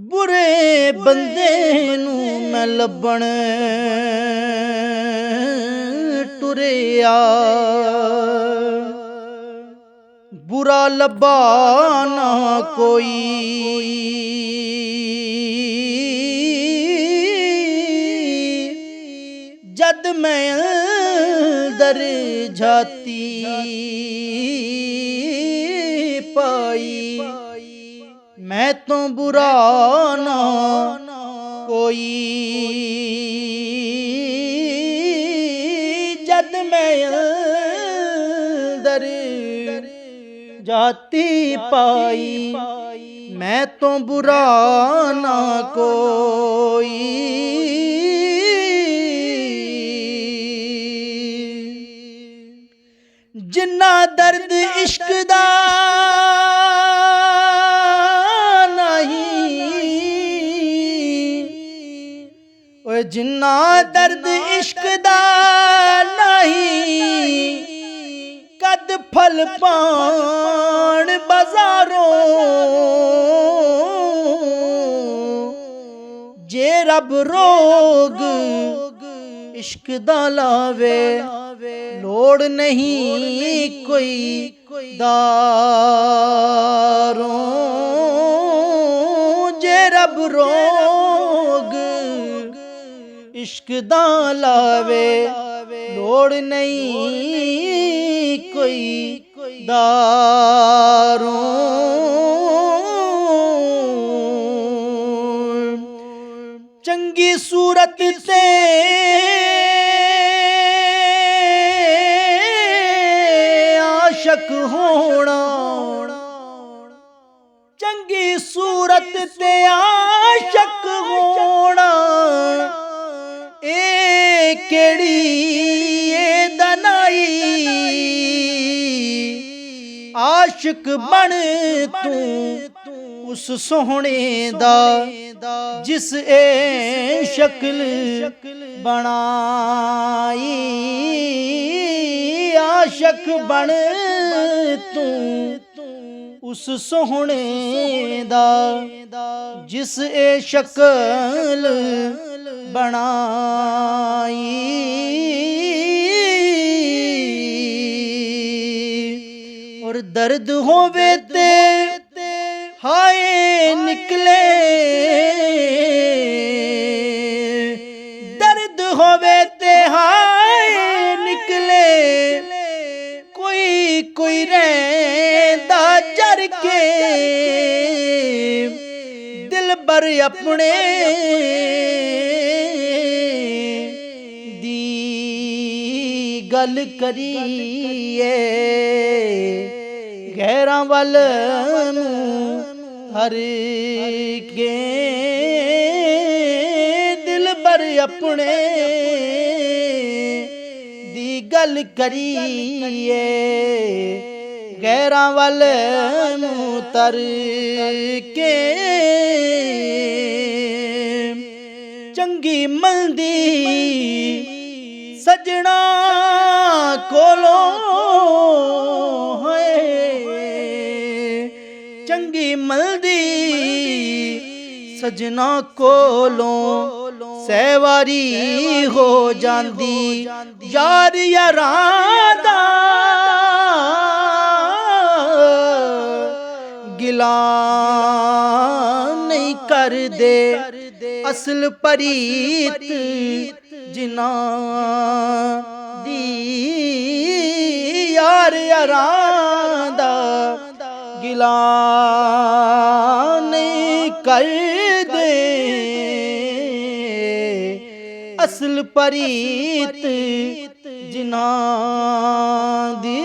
बुरे बंदे नू मैं लभण टुरिया, बुरा लभा ना कोई, जद मैं अंदर जाती पाई, मैं तो बुरा ना कोई, जद मैं अंदर जाती पाई, मैं तो बुरा ना कोई। जिन्ना दर्द इश्क दा जिन्ना दर्द इश्क दा नहीं, कद फल पान बाजारों, जे रब रोग इश्क दा लावे, लोड़ नहीं कोई दारों, जे रब रोग इश्क दा लावे, लोड़ नहीं कोई दारों। चंगी सूरत ते आशक होना, चंगी सूरत ते आशक होना, ए केड़ी ए दनाई, आशिक बन तू उस सोहने दा, जिस ए शक्ल बनाई, आशिक बन तू उस सोहने दा, जिस ए शक्ल बनाई। और दर्द होवे ते हाय निकले, दर्द होवे ते हाय निकले, कोई कोई रहंदा जर के, दिल बर अपने दी गल करिए, गैरां वल हर के, दिल बर अपने दी गल करिए, गैरां वल तर के। चंगी मलदी सजना कोलों है, चंगी मलदी सजना कोलों, सहवारी हो जांदी यार यारां दा, गिला नहीं कर दे असल परीत, जिना दी यार यारां दा, गिला नहीं कर दे असल परीत, जिना दी